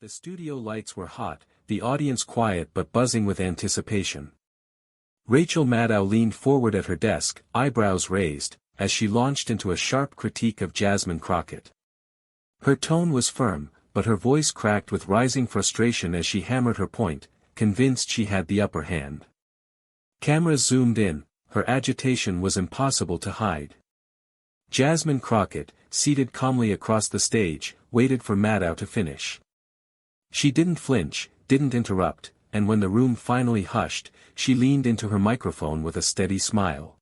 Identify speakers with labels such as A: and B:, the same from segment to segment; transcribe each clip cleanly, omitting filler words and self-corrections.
A: The studio lights were hot, the audience quiet but buzzing with anticipation. Rachel Maddow leaned forward at her desk, eyebrows raised, as she launched into a sharp critique of Jasmine Crockett. Her tone was firm, but her voice cracked with rising frustration as she hammered her point, convinced she had the upper hand. Cameras zoomed in, her agitation was impossible to hide. Jasmine Crockett, seated calmly across the stage, waited for Maddow to finish. She didn't flinch, didn't interrupt, and when the room finally hushed, she leaned into her microphone with a steady smile.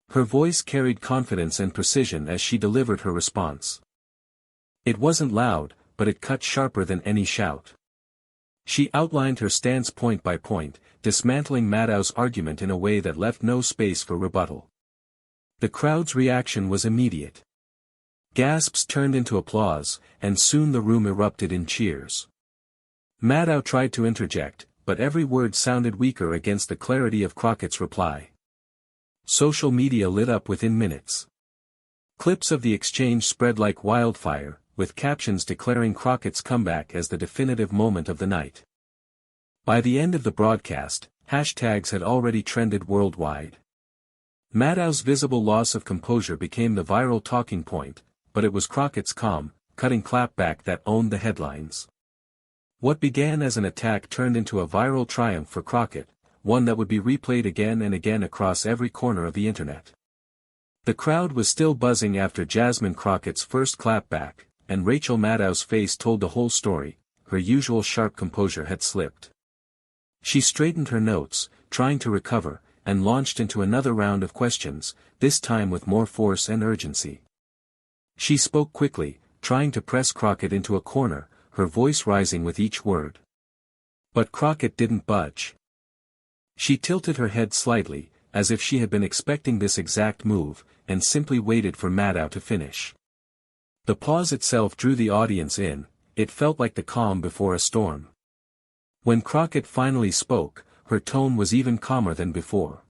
A: Her voice carried confidence and precision as she delivered her response. It wasn't loud, but it cut sharper than any shout. She outlined her stance point by point, dismantling Maddow's argument in a way that left no space for rebuttal. The crowd's reaction was immediate. Gasps turned into applause, and soon the room erupted in cheers. Maddow tried to interject, but every word sounded weaker against the clarity of Crockett's reply. Social media lit up within minutes. Clips of the exchange spread like wildfire, with captions declaring Crockett's comeback as the definitive moment of the night. By the end of the broadcast, hashtags had already trended worldwide. Maddow's visible loss of composure became the viral talking point, but it was Crockett's calm, cutting clapback that owned the headlines. What began as an attack turned into a viral triumph for Crockett, one that would be replayed again and again across every corner of the internet. The crowd was still buzzing after Jasmine Crockett's first clapback, and Rachel Maddow's face told the whole story. Her usual sharp composure had slipped. She straightened her notes, trying to recover, and launched into another round of questions, this time with more force and urgency. She spoke quickly, trying to press Crockett into a corner, her voice rising with each word. But Crockett didn't budge. She tilted her head slightly, as if she had been expecting this exact move, and simply waited for Maddow to finish. The pause itself drew the audience in, it felt like the calm before a storm. When Crockett finally spoke, her tone was even calmer than before.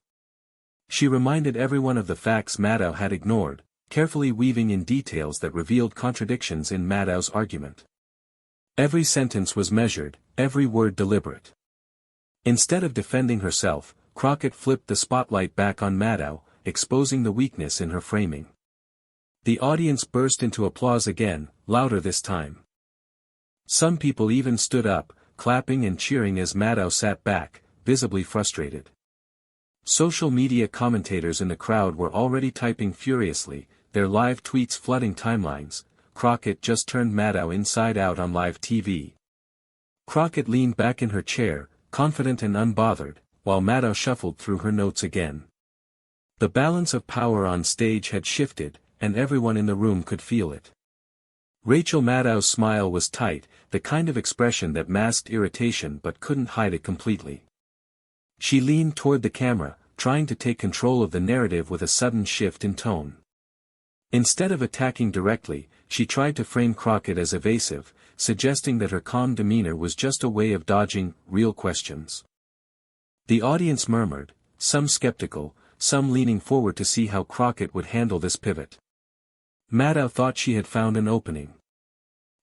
A: She reminded everyone of the facts Maddow had ignored, carefully weaving in details that revealed contradictions in Maddow's argument. Every sentence was measured, every word deliberate. Instead of defending herself, Crockett flipped the spotlight back on Maddow, exposing the weakness in her framing. The audience burst into applause again, louder this time. Some people even stood up, clapping and cheering as Maddow sat back, visibly frustrated. Social media commentators in the crowd were already typing furiously, their live tweets flooding timelines. Crockett just turned Maddow inside out on live TV. Crockett leaned back in her chair, confident and unbothered, while Maddow shuffled through her notes again. The balance of power on stage had shifted, and everyone in the room could feel it. Rachel Maddow's smile was tight, the kind of expression that masked irritation but couldn't hide it completely. She leaned toward the camera, trying to take control of the narrative with a sudden shift in tone. Instead of attacking directly, she tried to frame Crockett as evasive, suggesting that her calm demeanor was just a way of dodging real questions. The audience murmured, some skeptical, some leaning forward to see how Crockett would handle this pivot. Maddow thought she had found an opening.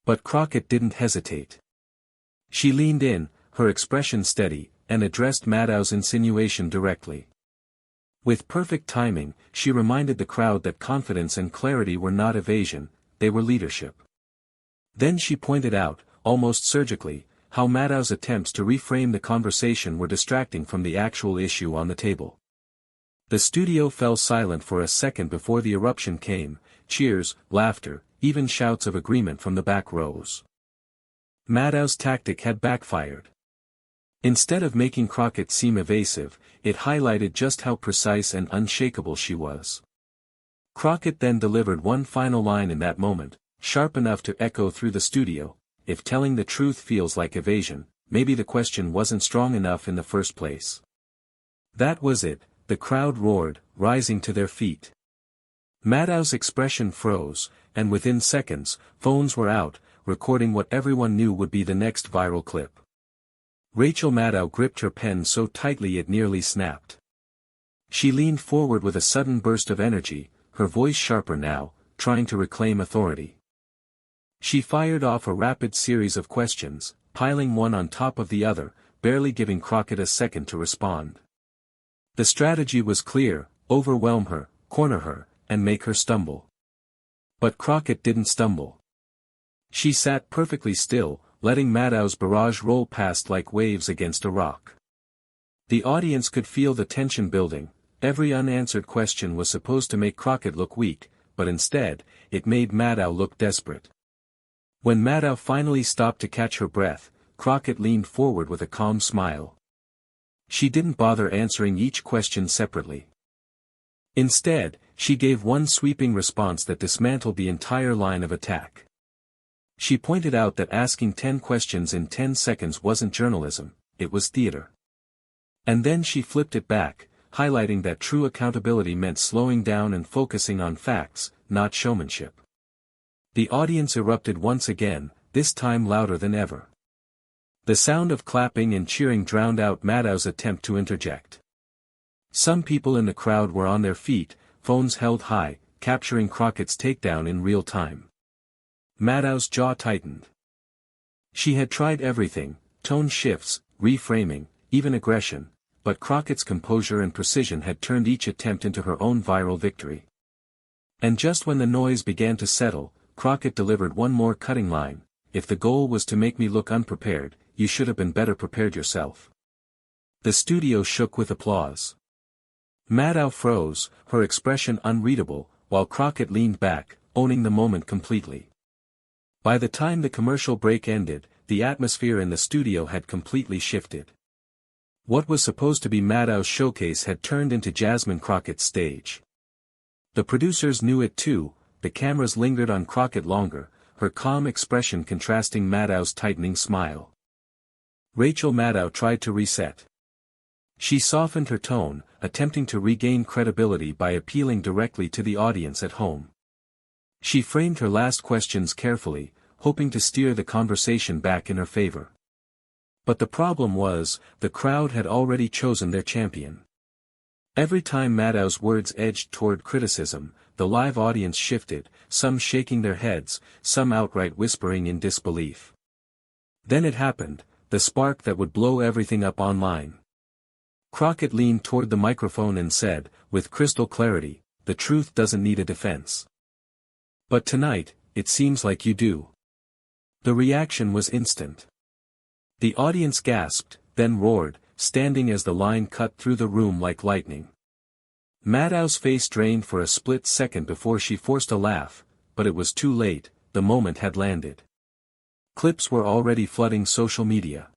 A: But Crockett didn't hesitate. She leaned in, her expression steady, and addressed Maddow's insinuation directly. With perfect timing, she reminded the crowd that confidence and clarity were not evasion, they were leadership. Then she pointed out, almost surgically, how Maddow's attempts to reframe the conversation were distracting from the actual issue on the table. The studio fell silent for a second before the eruption came, cheers, laughter, even shouts of agreement from the back rows. Maddow's tactic had backfired. Instead of making Crockett seem evasive, it highlighted just how precise and unshakable she was. Crockett then delivered one final line in that moment, sharp enough to echo through the studio: if telling the truth feels like evasion, maybe the question wasn't strong enough in the first place. That was it, the crowd roared, rising to their feet. Maddow's expression froze, and within seconds, phones were out, recording what everyone knew would be the next viral clip. Rachel Maddow gripped her pen so tightly it nearly snapped. She leaned forward with a sudden burst of energy, her voice sharper now, trying to reclaim authority. She fired off a rapid series of questions, piling one on top of the other, barely giving Crockett a second to respond. The strategy was clear: overwhelm her, corner her, and make her stumble. But Crockett didn't stumble. She sat perfectly still, letting Maddow's barrage roll past like waves against a rock. The audience could feel the tension building. Every unanswered question was supposed to make Crockett look weak, but instead, it made Maddow look desperate. When Maddow finally stopped to catch her breath, Crockett leaned forward with a calm smile. She didn't bother answering each question separately. Instead, she gave one sweeping response that dismantled the entire line of attack. She pointed out that asking 10 questions in 10 seconds wasn't journalism, it was theater. And then she flipped it back, highlighting that true accountability meant slowing down and focusing on facts, not showmanship. The audience erupted once again, this time louder than ever. The sound of clapping and cheering drowned out Maddow's attempt to interject. Some people in the crowd were on their feet, phones held high, capturing Crockett's takedown in real time. Maddow's jaw tightened. She had tried everything: tone shifts, reframing, even aggression, but Crockett's composure and precision had turned each attempt into her own viral victory. And just when the noise began to settle, Crockett delivered one more cutting line: "If the goal was to make me look unprepared, you should have been better prepared yourself." The studio shook with applause. Maddow froze, her expression unreadable, while Crockett leaned back, owning the moment completely. By the time the commercial break ended, the atmosphere in the studio had completely shifted. What was supposed to be Maddow's showcase had turned into Jasmine Crockett's stage. The producers knew it too. The cameras lingered on Crockett longer, her calm expression contrasting Maddow's tightening smile. Rachel Maddow tried to reset. She softened her tone, attempting to regain credibility by appealing directly to the audience at home. She framed her last questions carefully, hoping to steer the conversation back in her favor. But the problem was, the crowd had already chosen their champion. Every time Maddow's words edged toward criticism, the live audience shifted, some shaking their heads, some outright whispering in disbelief. Then it happened, the spark that would blow everything up online. Crockett leaned toward the microphone and said, with crystal clarity, "The truth doesn't need a defense. But tonight, it seems like you do." The reaction was instant. The audience gasped, then roared, standing as the line cut through the room like lightning. Maddow's face drained for a split second before she forced a laugh, but it was too late. The moment had landed. Clips were already flooding social media.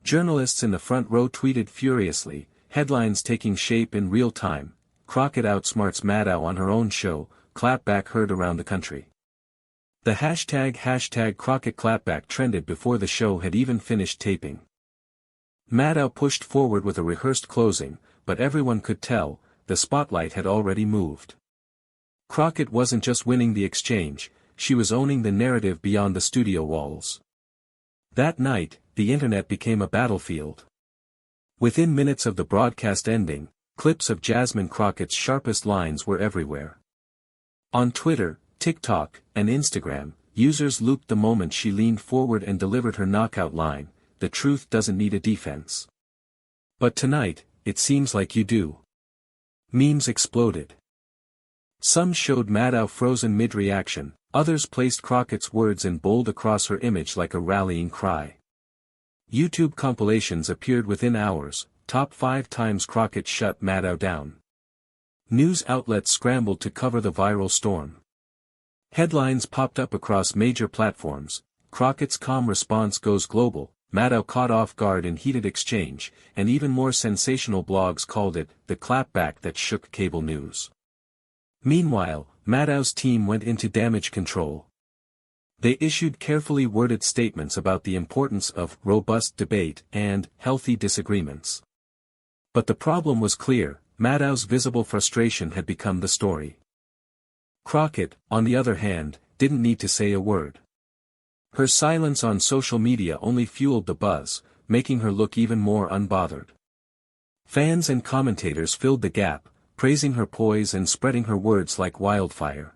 A: Journalists in the front row tweeted furiously, headlines taking shape in real time: "Crockett outsmarts Maddow on her own show, Clapback heard around the country." The hashtag Crockett Clapback trended before the show had even finished taping. Maddow pushed forward with a rehearsed closing, but everyone could tell, the spotlight had already moved. Crockett wasn't just winning the exchange, she was owning the narrative beyond the studio walls. That night, the internet became a battlefield. Within minutes of the broadcast ending, clips of Jasmine Crockett's sharpest lines were everywhere. On Twitter, TikTok, and Instagram, users looped the moment she leaned forward and delivered her knockout line: "The truth doesn't need a defense. But tonight, it seems like you do." Memes exploded. Some showed Maddow frozen mid-reaction, others placed Crockett's words in bold across her image like a rallying cry. YouTube compilations appeared within hours: top 5 times Crockett shut Maddow down. News outlets scrambled to cover the viral storm. Headlines popped up across major platforms: "Crockett's calm response goes global," "Maddow caught off guard in heated exchange," and even more sensational blogs called it the clapback that shook cable news. Meanwhile, Maddow's team went into damage control. They issued carefully worded statements about the importance of robust debate and healthy disagreements. But the problem was clear: Maddow's visible frustration had become the story. Crockett, on the other hand, didn't need to say a word. Her silence on social media only fueled the buzz, making her look even more unbothered. Fans and commentators filled the gap, praising her poise and spreading her words like wildfire.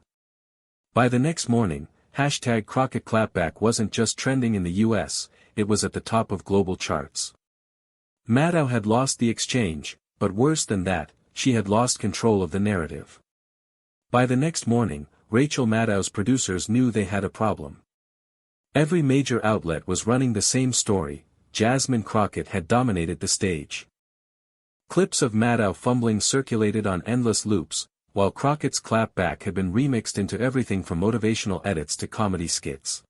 A: By the next morning, hashtag Crockett Clapback wasn't just trending in the US, it was at the top of global charts. Maddow had lost the exchange, but worse than that, she had lost control of the narrative. By the next morning, Rachel Maddow's producers knew they had a problem. Every major outlet was running the same story: Jasmine Crockett had dominated the stage. Clips of Maddow fumbling circulated on endless loops, while Crockett's Clapback had been remixed into everything from motivational edits to comedy skits.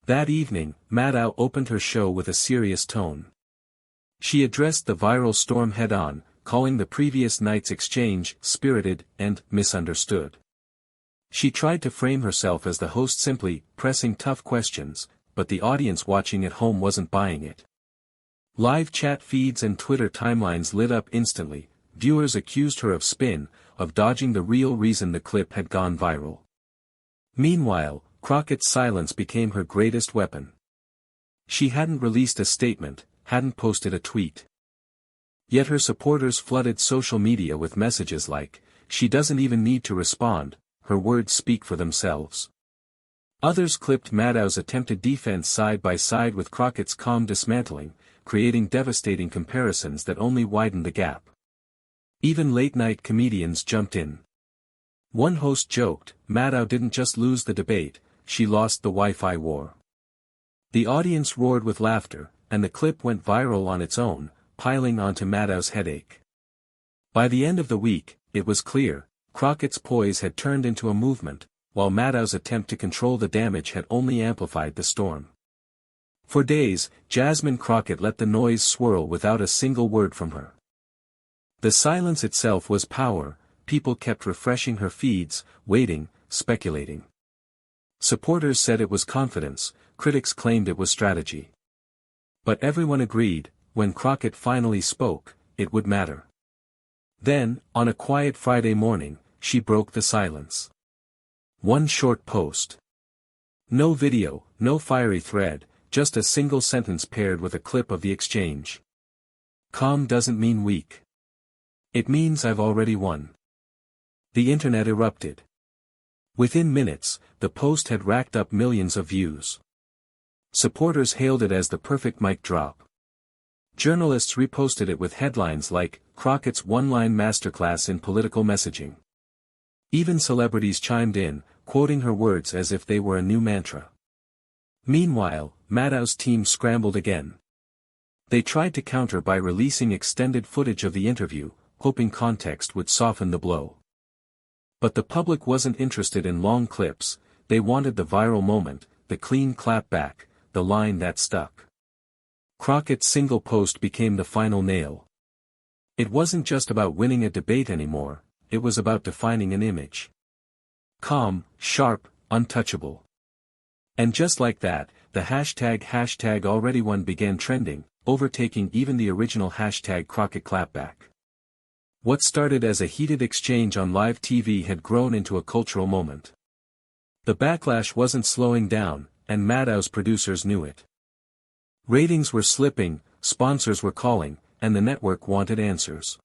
A: That evening, Maddow opened her show with a serious tone. She addressed the viral storm head-on, calling the previous night's exchange spirited and misunderstood. She tried to frame herself as the host, simply pressing tough questions, but the audience watching at home wasn't buying it. Live chat feeds and Twitter timelines lit up instantly. Viewers accused her of spin, of dodging the real reason the clip had gone viral. Meanwhile, Crockett's silence became her greatest weapon. She hadn't released a statement, hadn't posted a tweet. Yet her supporters flooded social media with messages like, "She doesn't even need to respond, her words speak for themselves." Others clipped Maddow's attempted defense side by side with Crockett's calm dismantling, creating devastating comparisons that only widened the gap. Even late-night comedians jumped in. One host joked, "Maddow didn't just lose the debate, she lost the Wi-Fi war." The audience roared with laughter, and the clip went viral on its own, piling onto Maddow's headache. By the end of the week, it was clear, Crockett's poise had turned into a movement, while Maddow's attempt to control the damage had only amplified the storm. For days, Jasmine Crockett let the noise swirl without a single word from her. The silence itself was power. People kept refreshing her feeds, waiting, speculating. Supporters said it was confidence, critics claimed it was strategy. But everyone agreed, when Crockett finally spoke, it would matter. Then, on a quiet Friday morning, she broke the silence. One short post. No video, no fiery thread, just a single sentence paired with a clip of the exchange. "Calm doesn't mean weak. It means I've already won." The internet erupted. Within minutes, the post had racked up millions of views. Supporters hailed it as the perfect mic drop. Journalists reposted it with headlines like, "Crockett's one-line masterclass in political messaging." Even celebrities chimed in, quoting her words as if they were a new mantra. Meanwhile, Maddow's team scrambled again. They tried to counter by releasing extended footage of the interview, hoping context would soften the blow. But the public wasn't interested in long clips, they wanted the viral moment, the clean clapback, the line that stuck. Crockett's single post became the final nail. It wasn't just about winning a debate anymore, it was about defining an image. Calm, sharp, untouchable. And just like that, the hashtag already won began trending, overtaking even the original hashtag Crockett Clapback. What started as a heated exchange on live TV had grown into a cultural moment. The backlash wasn't slowing down, and Maddow's producers knew it. Ratings were slipping, sponsors were calling, and the network wanted answers.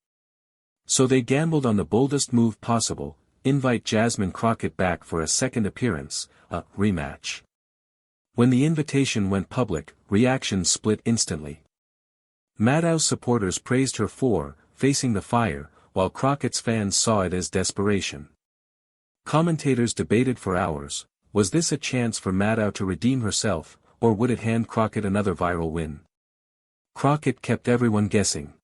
A: So they gambled on the boldest move possible: invite Jasmine Crockett back for a second appearance, a rematch. When the invitation went public, reactions split instantly. Maddow's supporters praised her for facing the fire, while Crockett's fans saw it as desperation. Commentators debated for hours: was this a chance for Maddow to redeem herself, or would it hand Crockett another viral win? Crockett kept everyone guessing.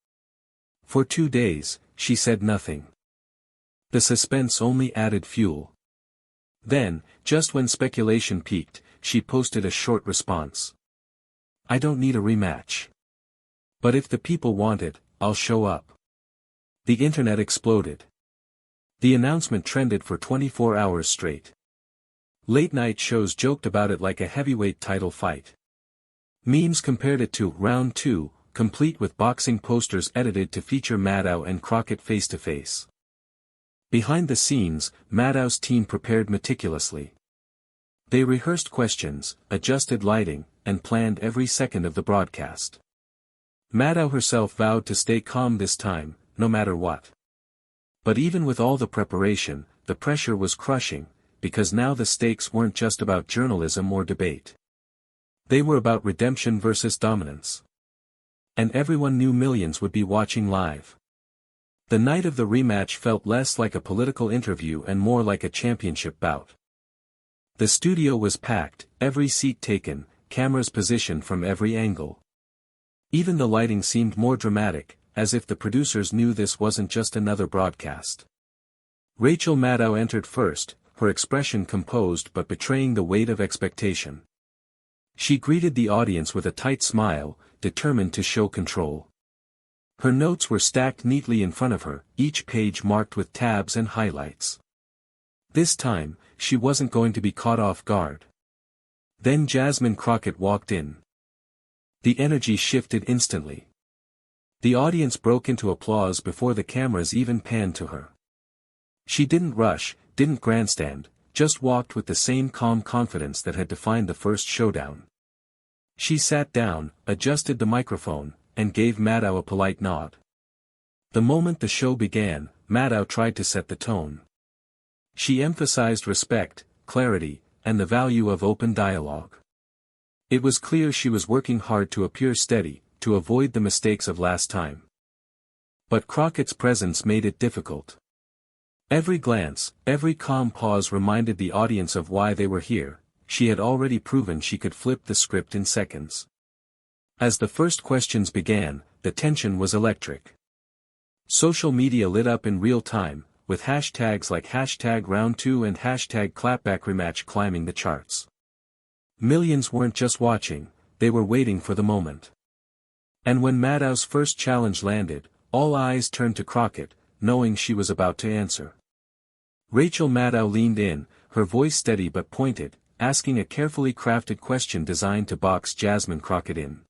A: For 2 days, she said nothing. The suspense only added fuel. Then, just when speculation peaked, she posted a short response. "I don't need a rematch. But if the people want it, I'll show up." The internet exploded. The announcement trended for 24 hours straight. Late-night shows joked about it like a heavyweight title fight. Memes compared it to Round 2, complete with boxing posters edited to feature Maddow and Crockett face-to-face. Behind the scenes, Maddow's team prepared meticulously. They rehearsed questions, adjusted lighting, and planned every second of the broadcast. Maddow herself vowed to stay calm this time, no matter what. But even with all the preparation, the pressure was crushing. because now the stakes weren't just about journalism or debate. They were about redemption versus dominance. And everyone knew millions would be watching live. The night of the rematch felt less like a political interview and more like a championship bout. The studio was packed, every seat taken, cameras positioned from every angle. Even the lighting seemed more dramatic, as if the producers knew this wasn't just another broadcast. Rachel Maddow entered first, her expression composed but betraying the weight of expectation. She greeted the audience with a tight smile, determined to show control. Her notes were stacked neatly in front of her, each page marked with tabs and highlights. This time, she wasn't going to be caught off guard. Then Jasmine Crockett walked in. The energy shifted instantly. The audience broke into applause before the cameras even panned to her. She didn't rush, didn't grandstand, just walked with the same calm confidence that had defined the first showdown. She sat down, adjusted the microphone, and gave Maddow a polite nod. The moment the show began, Maddow tried to set the tone. She emphasized respect, clarity, and the value of open dialogue. It was clear she was working hard to appear steady, to avoid the mistakes of last time. But Crockett's presence made it difficult. Every glance, every calm pause reminded the audience of why they were here. She had already proven she could flip the script in seconds. As the first questions began, the tension was electric. Social media lit up in real time, with hashtags like #round2 and #clapback rematch climbing the charts. Millions weren't just watching, they were waiting for the moment. And when Maddow's first challenge landed, all eyes turned to Crockett, knowing she was about to answer. Rachel Maddow leaned in, her voice steady but pointed, asking a carefully crafted question designed to box Jasmine Crockett in.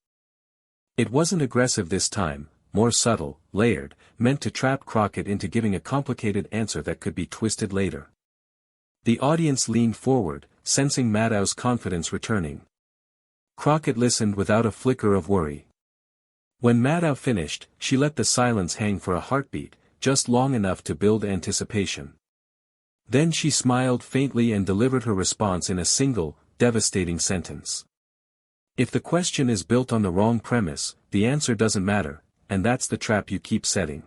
A: It wasn't aggressive this time, more subtle, layered, meant to trap Crockett into giving a complicated answer that could be twisted later. The audience leaned forward, sensing Maddow's confidence returning. Crockett listened without a flicker of worry. When Maddow finished, she let the silence hang for a heartbeat, just long enough to build anticipation. Then she smiled faintly and delivered her response in a single, devastating sentence. If the question is built on the wrong premise, the answer doesn't matter, and that's the trap you keep setting.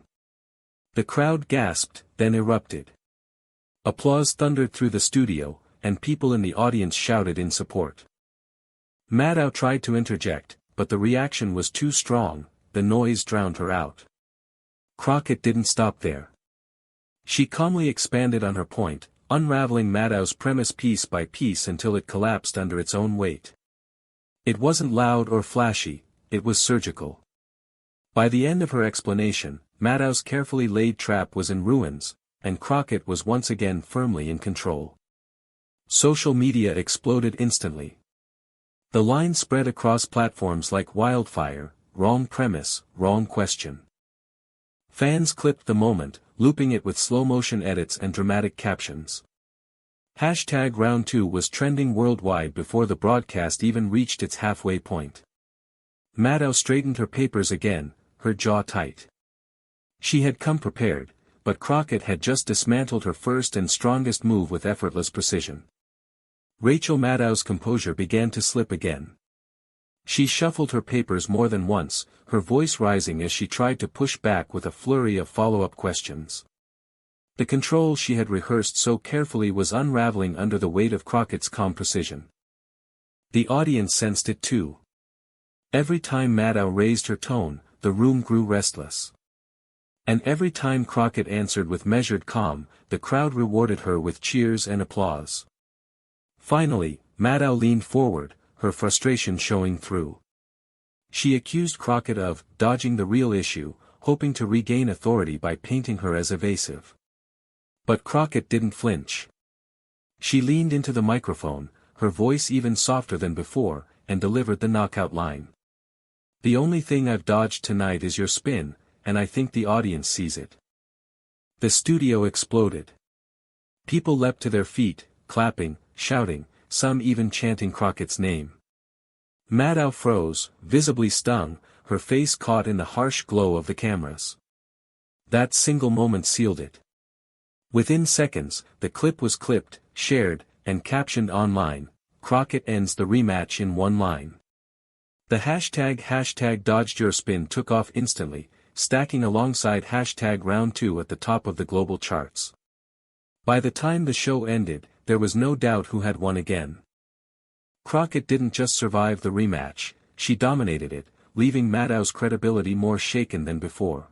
A: The crowd gasped, then erupted. Applause thundered through the studio, and people in the audience shouted in support. Maddow tried to interject, but the reaction was too strong, the noise drowned her out. Crockett didn't stop there. She calmly expanded on her point, unraveling Maddow's premise piece by piece until it collapsed under its own weight. It wasn't loud or flashy, it was surgical. By the end of her explanation, Maddow's carefully laid trap was in ruins, and Crockett was once again firmly in control. Social media exploded instantly. The line spread across platforms like wildfire: wrong premise, wrong question. Fans clipped the moment, looping it with slow-motion edits and dramatic captions. #round2 was trending worldwide before the broadcast even reached its halfway point. Maddow straightened her papers again, her jaw tight. She had come prepared, but Crockett had just dismantled her first and strongest move with effortless precision. Rachel Maddow's composure began to slip again. She shuffled her papers more than once, her voice rising as she tried to push back with a flurry of follow-up questions. The control she had rehearsed so carefully was unraveling under the weight of Crockett's calm precision. The audience sensed it too. Every time Maddow raised her tone, the room grew restless. And every time Crockett answered with measured calm, the crowd rewarded her with cheers and applause. Finally, Maddow leaned forward, her frustration showing through. She accused Crockett of dodging the real issue, hoping to regain authority by painting her as evasive. But Crockett didn't flinch. She leaned into the microphone, her voice even softer than before, and delivered the knockout line. "The only thing I've dodged tonight is your spin, and I think the audience sees it." The studio exploded. People leapt to their feet, clapping, shouting, some even chanting Crockett's name. Maddow froze, visibly stung, her face caught in the harsh glow of the cameras. That single moment sealed it. Within seconds, the clip was clipped, shared, and captioned online. Crockett ends the rematch in one line. The hashtag dodged your spin took off instantly, stacking alongside hashtag round 2 at the top of the global charts. By the time the show ended, there was no doubt who had won again. Crockett didn't just survive the rematch, she dominated it, leaving Maddow's credibility more shaken than before.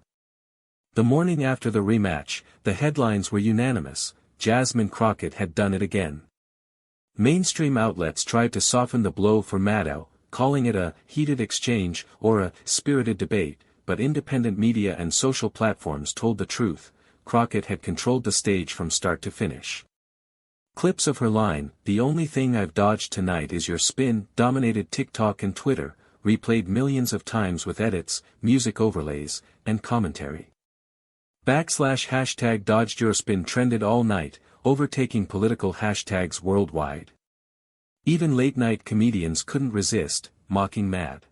A: The morning after the rematch, the headlines were unanimous: Jasmine Crockett had done it again. Mainstream outlets tried to soften the blow for Maddow, calling it a heated exchange or a spirited debate, but independent media and social platforms told the truth: Crockett had controlled the stage from start to finish. Clips of her line, "The only thing I've dodged tonight is your spin," dominated TikTok and Twitter, replayed millions of times with edits, music overlays, and commentary. Hashtag dodged your spin trended all night, overtaking political hashtags worldwide. Even late-night comedians couldn't resist, mocking Mad.